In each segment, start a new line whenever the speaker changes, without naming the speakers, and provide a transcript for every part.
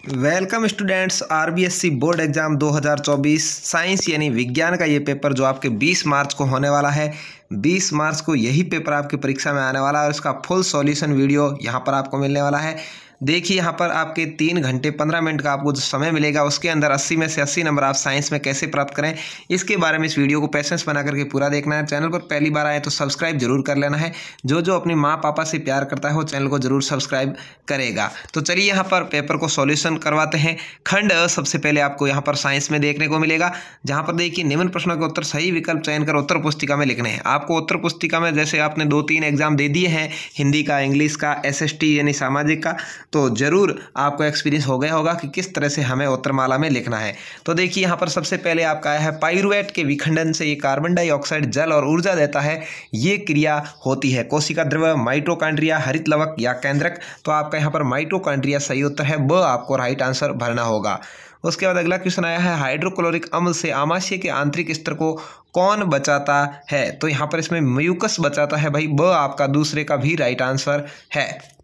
Welcome students, RBSC board exam 2024 science यानी विज्ञान का ये पेपर जो आपके 20 मार्च को होने वाला है। 20 मार्च को यही पेपर आपकी परीक्षा में आने वाला है और इसका फुल सॉल्यूशन वीडियो यहाँ पर आपको मिलने वाला है। देखिए यहाँ पर आपके 3 घंटे 15 मिनट का आपको जो समय मिलेगा उसके अंदर 80 में से 80 नंबर आप साइंस में कैसे प्राप्त करें, इसके बारे में इस वीडियो को पेशेंस बना करके पूरा देखना है। चैनल पर पहली बार आए तो सब्सक्राइब जरूर कर लेना है। जो अपनी माँ पापा से प्यार करता है वो चैनल को जरूर सब्सक्राइब करेगा। तो चलिए यहाँ पर पेपर को सॉल्यूशन करवाते हैं। खंड सबसे पहले आपको यहाँ पर साइंस में देखने को मिलेगा, जहाँ पर देखिए निम्न प्रश्नों के उत्तर सही विकल्प चयन कर उत्तर पुस्तिका में लिखने हैं। आपको उत्तर पुस्तिका में जैसे आपने 2-3 एग्जाम दे दिए हैं, हिंदी का, इंग्लिश का, एसएसटी यानी सामाजिक का, तो जरूर आपको एक्सपीरियंस हो गया होगा कि किस तरह से हमें उत्तरमाला में लिखना है। तो देखिए यहाँ पर सबसे पहले आपका आया है पाइरुवेट के विखंडन से ये कार्बन डाइऑक्साइड जल और ऊर्जा देता है। ये क्रिया होती है कोशिका द्रव्य, माइटोकॉन्ड्रिया, हरित लवक या केंद्रक। तो आपका यहाँ पर माइटोकॉन्ड्रिया सही उत्तर है, ब आपको राइट आंसर भरना होगा। उसके बाद अगला क्वेश्चन आया है हाइड्रोक्लोरिक अम्ल से आमाशय के आंतरिक स्तर को कौन बचाता है। तो यहाँ पर इसमें म्यूकस बचाता है भाई, ब आपका दूसरे का भी राइट आंसर है।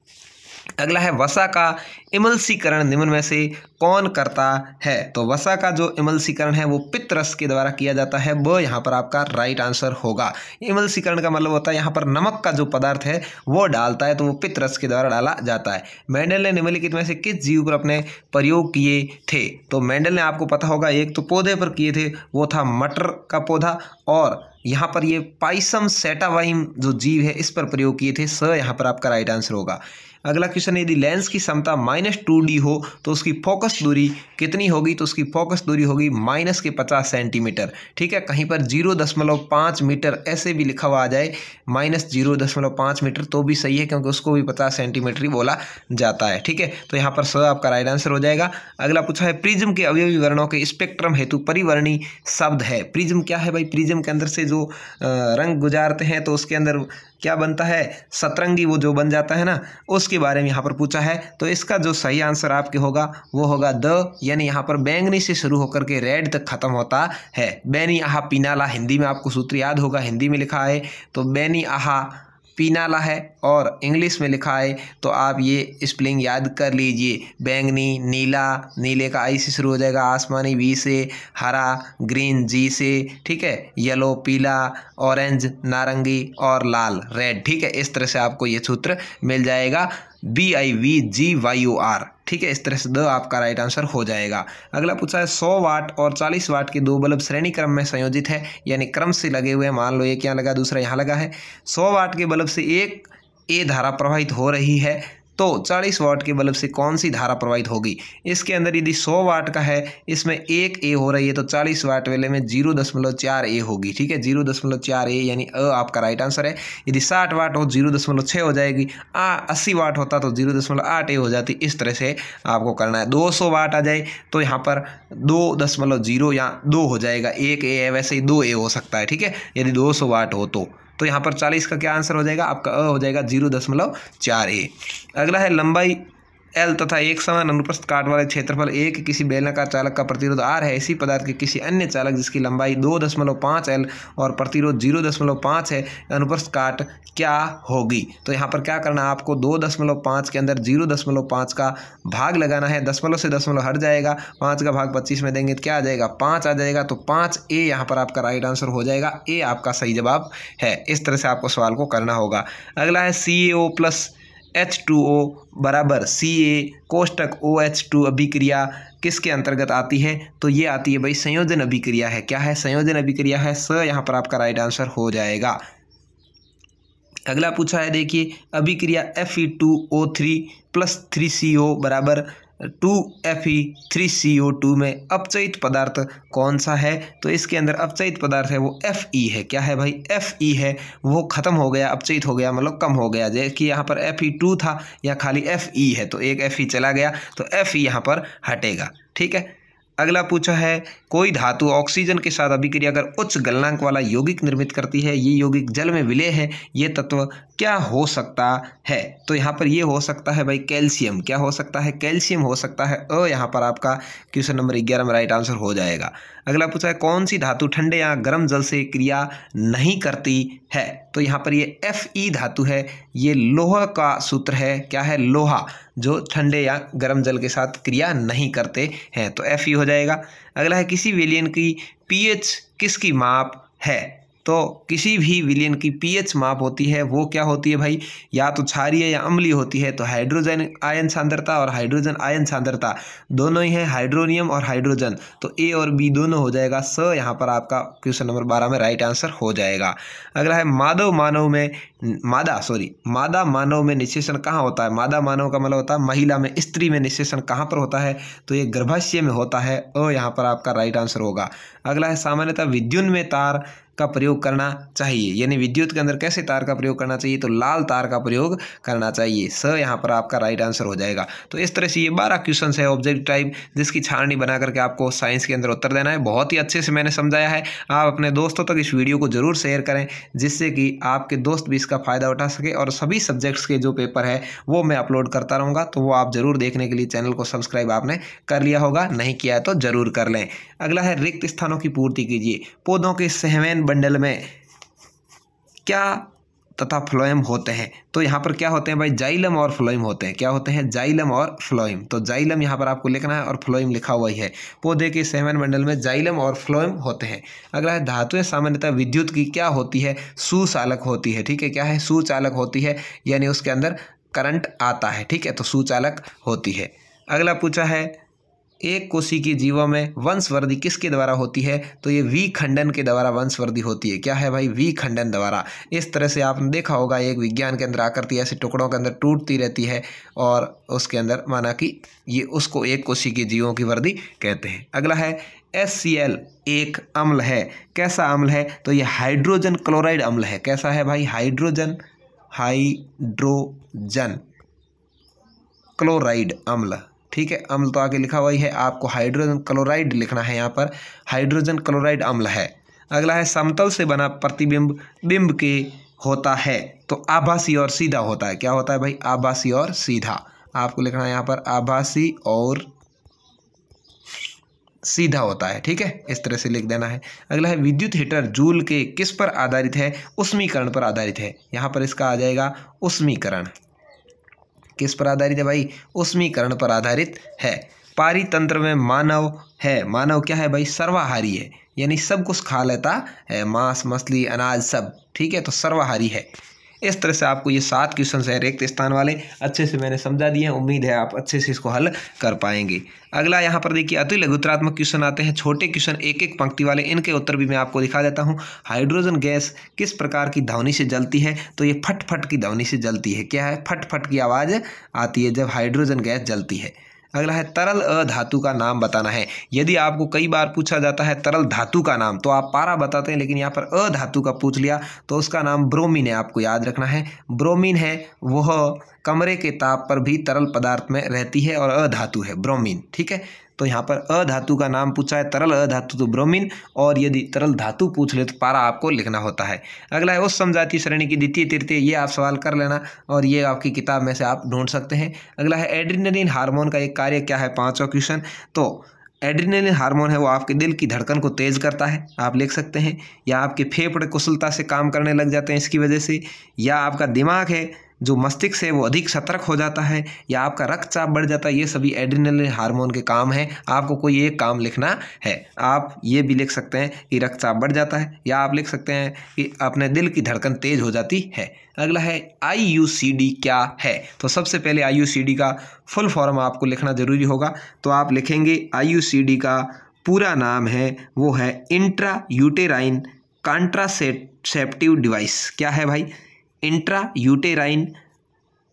अगला है वसा का इमल्सीकरण निम्न में से कौन करता है। तो वसा का जो इमल्सीकरण है वो पित्त रस के द्वारा किया जाता है, ब यहाँ पर आपका राइट आंसर होगा। इमल्सीकरण का मतलब होता है यहाँ पर नमक का जो पदार्थ है वो डालता है, तो वो पित्त रस के द्वारा डाला जाता है। मेंडल ने निम्नलिखित में से किस जीव पर अपने प्रयोग किए थे। तो मेंडल ने आपको पता होगा एक तो पौधे पर किए थे, वो था मटर का पौधा, और यहाँ पर ये पाइसम सेटावाइम जो जीव है इस पर प्रयोग किए थे, स यहाँ पर आपका राइट आंसर होगा। अगला क्वेश्चन, यदि लेंस की क्षमता -2D हो तो उसकी फोकस दूरी कितनी होगी। तो उसकी फोकस दूरी होगी -50 सेंटीमीटर। ठीक है, कहीं पर 0.5 मीटर ऐसे भी लिखा हुआ आ जाए, -0.5 मीटर तो भी सही है, क्योंकि उसको भी 50 सेंटीमीटर ही बोला जाता है। ठीक है, तो यहाँ पर स आपका राइट आंसर हो जाएगा। अगला पूछा है प्रिज्म के अवयवी वर्णों के स्पेक्ट्रम हेतु परिवर्णी शब्द है। प्रिज्म क्या है भाई, प्रिज्म के अंदर से जो रंग गुजारते हैं तो उसके अंदर क्या बनता है, सतरंगी वो जो बन जाता है ना, उसके बारे में यहाँ पर पूछा है। तो इसका जो सही आंसर आपके होगा वो होगा द, यानी यहाँ पर बैंगनी से शुरू होकर के रेड तक खत्म होता है। बैनी आहा पीनाला, हिंदी में आपको सूत्र याद होगा, हिंदी में लिखा है तो बैनी आहा पीनाला है, और इंग्लिश में लिखा है तो आप ये स्पेलिंग याद कर लीजिए। बैंगनी, नीला, नीले का आई से शुरू हो जाएगा, आसमानी वी से, हरा ग्रीन जी से, ठीक है, येलो पीला, ऑरेंज नारंगी और लाल रेड। ठीक है, इस तरह से आपको ये सूत्र मिल जाएगा, BIVGYOR। ठीक है, इस तरह से द आपका राइट आंसर हो जाएगा। अगला पूछा है 100 वाट और 40 वाट के 2 बल्ब श्रेणी क्रम में संयोजित है, यानी क्रम से लगे हुए हैं। मान लो एक यहाँ लगा दूसरा यहाँ लगा है। 100 वाट के बल्ब से एक ए धारा प्रवाहित हो रही है, तो 40 वाट के बल्ब से कौन सी धारा प्रवाहित होगी। इसके अंदर यदि 100 वाट का है, इसमें 1 ए हो रही है, तो 40 वाट वाले में 0.4 ए होगी। ठीक है, 0.4 ए यानी अ आपका राइट आंसर है। यदि 60 वाट हो 0.6 हो जाएगी, 80 वाट होता तो 0.8 ए हो जाती। इस तरह से आपको करना है। 200 वाट आ जाए तो यहाँ पर 2.0 या 2 हो जाएगा, 1 ए है वैसे ही 2 ए हो सकता है। ठीक है, यदि 200 वाट हो तो यहाँ पर 40 का क्या आंसर हो जाएगा, आपका अ हो जाएगा 0.4 ए। अगला है लंबाई L तथा एक समान अनुप्रस्थ काट वाले क्षेत्रफल A के किसी बेलनाकार चालक का प्रतिरोध R है, इसी पदार्थ के किसी अन्य चालक जिसकी लंबाई 2.5 L और प्रतिरोध 0.5 है, अनुप्रस्थ काट क्या होगी। तो यहाँ पर क्या करना है, आपको 2.5 के अंदर 0.5 का भाग लगाना है, दशमलव से दशमलव हट जाएगा, 5 का भाग 25 में देंगे तो क्या आ जाएगा, 5 आ जाएगा। तो 5 ए यहाँ पर आपका राइट आंसर हो जाएगा, ए आपका सही जवाब है। इस तरह से आपको सवाल को करना होगा। अगला है CaO + H2O बराबर Ca कोष्टक OH2 अभिक्रिया किसके अंतर्गत आती है। तो ये आती है भाई संयोजन अभिक्रिया है। क्या है, संयोजन अभिक्रिया है, स यहाँ पर आपका राइट आंसर हो जाएगा। अगला पूछा है देखिए अभिक्रिया Fe2O3 + 3CO बराबर 2Fe3CO2 में अपचयित पदार्थ कौन सा है। तो इसके अंदर अपचयित पदार्थ है वो Fe है। क्या है भाई, Fe है, वो खत्म हो गया, अपचयित हो गया, मतलब कम हो गया। जैसे कि यहाँ पर Fe2 था, या खाली Fe है, तो एक Fe चला गया, तो Fe यहाँ पर हटेगा। ठीक है, अगला पूछा है कोई धातु ऑक्सीजन के साथ अभिक्रिया कर उच्च गलनांक वाला यौगिक निर्मित करती है, ये यौगिक जल में विलेय है, ये तत्व क्या हो सकता है? तो यहाँ पर ये हो सकता है भाई कैल्शियम। क्या हो सकता है? कैल्शियम हो सकता है। यहाँ पर आपका क्वेश्चन नंबर 11 में राइट आंसर हो जाएगा। अगला पूछा है कौन सी धातु ठंडे या गर्म जल से क्रिया नहीं करती है? तो यहाँ पर ये Fe धातु है, ये लोहा का सूत्र है। क्या है? लोहा, जो ठंडे या गर्म जल के साथ क्रिया नहीं करते हैं, तो Fe हो जाएगा। अगला है किसी विलयन की pH किसकी माप है? तो किसी भी विलयन की pH माप होती है, वो क्या होती है भाई? या तो क्षारीय या अम्लीय होती है। तो हाइड्रोजन आयन सांद्रता और हाइड्रोजन आयन सांद्रता दोनों ही है, हाइड्रोनियम और हाइड्रोजन, तो ए और बी दोनों हो जाएगा। स यहाँ पर आपका क्वेश्चन नंबर 12 में राइट आंसर हो जाएगा। अगला है मादा मानव में निषेचन कहाँ होता है? मादा मानव का मतलब होता है महिला में, स्त्री में निषेचन कहाँ पर होता है? तो ये गर्भाशय में होता है। यहाँ पर आपका राइट आंसर होगा। अगला है सामान्यतः विद्युत में तार का प्रयोग करना चाहिए, यानी विद्युत के अंदर कैसे तार का प्रयोग करना चाहिए? तो लाल तार का प्रयोग करना चाहिए। यहाँ पर आपका राइट आंसर हो जाएगा। तो इस तरह से ये 12 क्वेश्चन है ऑब्जेक्टिव टाइप, जिसकी छाननी बना करके आपको साइंस के अंदर उत्तर देना है। बहुत ही अच्छे से मैंने समझाया है। आप अपने दोस्तों तक इस वीडियो को जरूर शेयर करें, जिससे कि आपके दोस्त भी इसका फायदा उठा सके। और सभी सब्जेक्ट्स के जो पेपर है वो मैं अपलोड करता रहूँगा, तो वो आप जरूर देखने के लिए चैनल को सब्सक्राइब आपने कर लिया होगा, नहीं किया है तो जरूर कर लें। अगला है रिक्त स्थानों की पूर्ति कीजिए। पौधों के सहवन बंडल में क्या तथा फ्लोएम होते हैं? तो यहाँ पर क्या होते हैं भाई? जाइलम और फ्लोएम होते हैं। क्या होते हैं? जाइलम और फ्लोएम। तो जाइलम यहाँ पर आपको लिखना है और फ्लोएम लिखा हुआ ही है। पौधे के सहवन मंडल में जाइलम और फ्लोएम होते हैं। अगला है धातुएं सामान्यतः विद्युत की क्या होती है? सुचालक होती है। ठीक है, क्या है? सुचालक होती है, यानी उसके अंदर करंट आता है। ठीक है, तो सुचालक होती है। अगला पूछा है एक कोशिकीय जीवों में वंशवृद्धि किसके द्वारा होती है? तो ये विखंडन के द्वारा वंशवृद्धि होती है। क्या है भाई? विखंडन द्वारा। इस तरह से आपने देखा होगा एक विज्ञान के अंदर आकृति ऐसे टुकड़ों के अंदर टूटती रहती है, और उसके अंदर माना कि ये उसको एक कोशिकीय जीवों की वृद्धि कहते हैं। अगला है HCl एक अम्ल है। कैसा अम्ल है? तो ये हाइड्रोजन क्लोराइड अम्ल है। कैसा है भाई? हाइड्रोजन क्लोराइड अम्ल। ठीक है, अम्ल तो आगे लिखा हुआ ही है, आपको हाइड्रोजन क्लोराइड लिखना है यहाँ पर। हाइड्रोजन क्लोराइड अम्ल है। अगला है समतल से बना प्रतिबिंब बिंब के होता है। तो आभासी और सीधा होता है। क्या होता है भाई? आभासी और सीधा। आपको लिखना है यहाँ पर आभासी और सीधा होता है। ठीक है, इस तरह से लिख देना है। अगला है विद्युत हीटर जूल के किस पर आधारित है? उष्मीकरण पर आधारित है। यहाँ पर इसका आ जाएगा उष्मीकरण। किस पर आधारित है भाई? उष्मीकरण पर आधारित है। पारितंत्र में मानव है। मानव क्या है भाई? सर्वाहारी है, यानी सब कुछ खा लेता है, मांस मछली अनाज सब। ठीक है, तो सर्वाहारी है। इस तरह से आपको ये 7 क्वेश्चन है रिक्त स्थान वाले अच्छे से मैंने समझा दिए हैं। उम्मीद है आप अच्छे से इसको हल कर पाएंगे। अगला यहाँ पर देखिए अति लघुत्रात्मक क्वेश्चन आते हैं, छोटे क्वेश्चन एक एक पंक्ति वाले। इनके उत्तर भी मैं आपको दिखा देता हूँ। हाइड्रोजन गैस किस प्रकार की ध्वनि से जलती है? तो ये फट फट की ध्वनि से जलती है। क्या है? फट फट की आवाज़ आती है जब हाइड्रोजन गैस जलती है। अगला है तरल अधातु का नाम बताना है। यदि आपको कई बार पूछा जाता है तरल धातु का नाम, तो आप पारा बताते हैं, लेकिन यहाँ पर अधातु का पूछ लिया तो उसका नाम ब्रोमीन है। आपको याद रखना है, ब्रोमीन है वह कमरे के ताप पर भी तरल पदार्थ में रहती है और अधातु है ब्रोमीन। ठीक है, तो यहाँ पर अधातु का नाम पूछा है, तरल अधातु तो ब्रोमीन, और यदि तरल धातु पूछ ले तो पारा आपको लिखना होता है। अगला है उस समजातीय श्रेणी की द्वितीय तृतीय, ये आप सवाल कर लेना और ये आपकी किताब में से आप ढूंढ सकते हैं। अगला है एड्रेनलिन हार्मोन का एक कार्य क्या है? 5वां क्वेश्चन। तो एड्रेनलिन हार्मोन है वो आपके दिल की धड़कन को तेज करता है, आप लिख सकते हैं, या आपके फेफड़े कुशलता से काम करने लग जाते हैं इसकी वजह से, या आपका दिमाग है जो मस्तिष्क है वो अधिक सतर्क हो जाता है, या आपका रक्तचाप बढ़ जाता है। ये सभी एड्रेनलिन हार्मोन के काम हैं। आपको कोई एक काम लिखना है। आप ये भी लिख सकते हैं कि रक्तचाप बढ़ जाता है, या आप लिख सकते हैं कि अपने दिल की धड़कन तेज हो जाती है। अगला है IUCD क्या है? तो सबसे पहले IUCD का फुल फॉर्म आपको लिखना जरूरी होगा। तो आप लिखेंगे IUCD का पूरा नाम है वो है इंट्रा यूटेराइन कॉन्ट्रासेप्टिव डिवाइस। क्या है भाई? इंट्रा यूटेराइन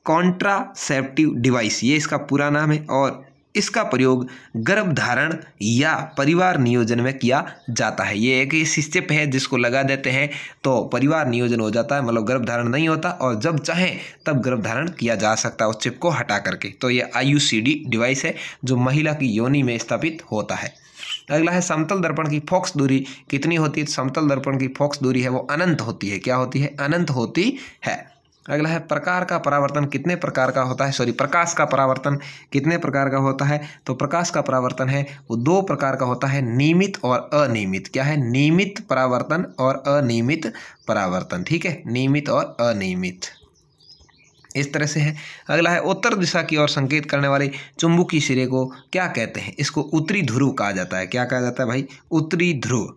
कॉन्ट्रासेप्टिव डिवाइस, ये इसका पूरा नाम है। और इसका प्रयोग गर्भधारण या परिवार नियोजन में किया जाता है। ये एक इस स्टेप है जिसको लगा देते हैं तो परिवार नियोजन हो जाता है, मतलब गर्भधारण नहीं होता, और जब चाहें तब गर्भधारण किया जा सकता है उस चिप को हटा करके। तो ये IUCD डिवाइस है जो महिला की योनि में स्थापित होता है। अगला है समतल दर्पण की फोकस दूरी कितनी होती है? समतल दर्पण की फोकस दूरी है वो अनंत होती है। क्या होती है? अनंत होती है। अगला है प्रकार का परावर्तन कितने प्रकार का होता है, सॉरी प्रकाश का परावर्तन कितने प्रकार का होता है। तो प्रकाश का परावर्तन है वो 2 प्रकार का होता है, नियमित और अनियमित। क्या है, नियमित परावर्तन और अनियमित परावर्तन। ठीक है, नियमित और अनियमित इस तरह से है। अगला है उत्तर दिशा की ओर संकेत करने वाले चुंबकीय सिरे को क्या कहते हैं। इसको उत्तरी ध्रुव कहा जाता है। क्या कहा जाता है भाई, उत्तरी ध्रुव।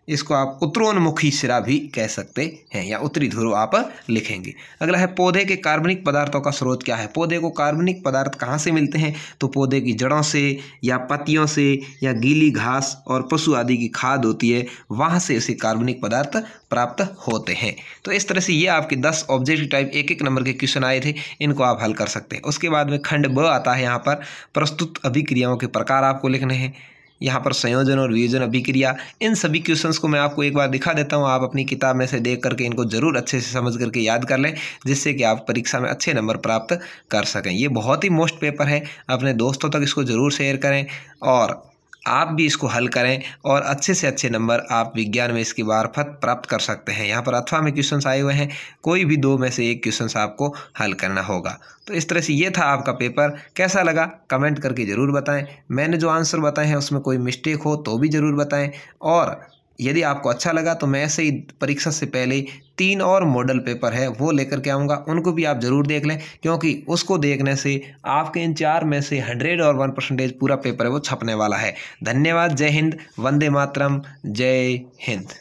इसको आप उत्तरोन्मुखी सिरा भी कह सकते हैं या उत्तरी ध्रुव आप लिखेंगे। अगला है पौधे के कार्बनिक पदार्थों का स्रोत क्या है। पौधे को कार्बनिक पदार्थ कहाँ से मिलते हैं। तो पौधे की जड़ों से या पत्तियों से या गीली घास और पशु आदि की खाद होती है, वहाँ से उसे कार्बनिक पदार्थ प्राप्त होते हैं। तो इस तरह से ये आपके 10 ऑब्जेक्टिव टाइप 1-1 नंबर के क्वेश्चन आए थे, इनको आप हल कर सकते हैं। उसके बाद में खंड ब आता है, यहाँ पर प्रस्तुत अभिक्रियाओं के प्रकार आपको लिखने हैं। यहाँ पर संयोजन और वियोजन अभिक्रिया, इन सभी क्वेश्चंस को मैं आपको एक बार दिखा देता हूँ। आप अपनी किताब में से देख करके इनको जरूर अच्छे से समझ करके याद कर लें, जिससे कि आप परीक्षा में अच्छे नंबर प्राप्त कर सकें। ये बहुत ही मोस्ट पेपर है, अपने दोस्तों तक इसको ज़रूर शेयर करें और आप भी इसको हल करें और अच्छे से अच्छे नंबर आप विज्ञान में इसकी मार्फत प्राप्त कर सकते हैं। यहाँ पर अथवा में क्वेश्चंस आए हुए हैं, कोई भी 2 में से 1 क्वेश्चंस आपको हल करना होगा। तो इस तरह से ये था आपका पेपर। कैसा लगा कमेंट करके ज़रूर बताएं। मैंने जो आंसर बताए हैं उसमें कोई मिस्टेक हो तो भी ज़रूर बताएं। और यदि आपको अच्छा लगा तो मैं ऐसे ही परीक्षा से पहले 3 और मॉडल पेपर है वो लेकर के आऊँगा, उनको भी आप ज़रूर देख लें, क्योंकि उसको देखने से आपके इन 4 में से 100 और 1% पूरा पेपर है वो छपने वाला है। धन्यवाद। जय हिंद, वंदे मातरम, जय हिंद।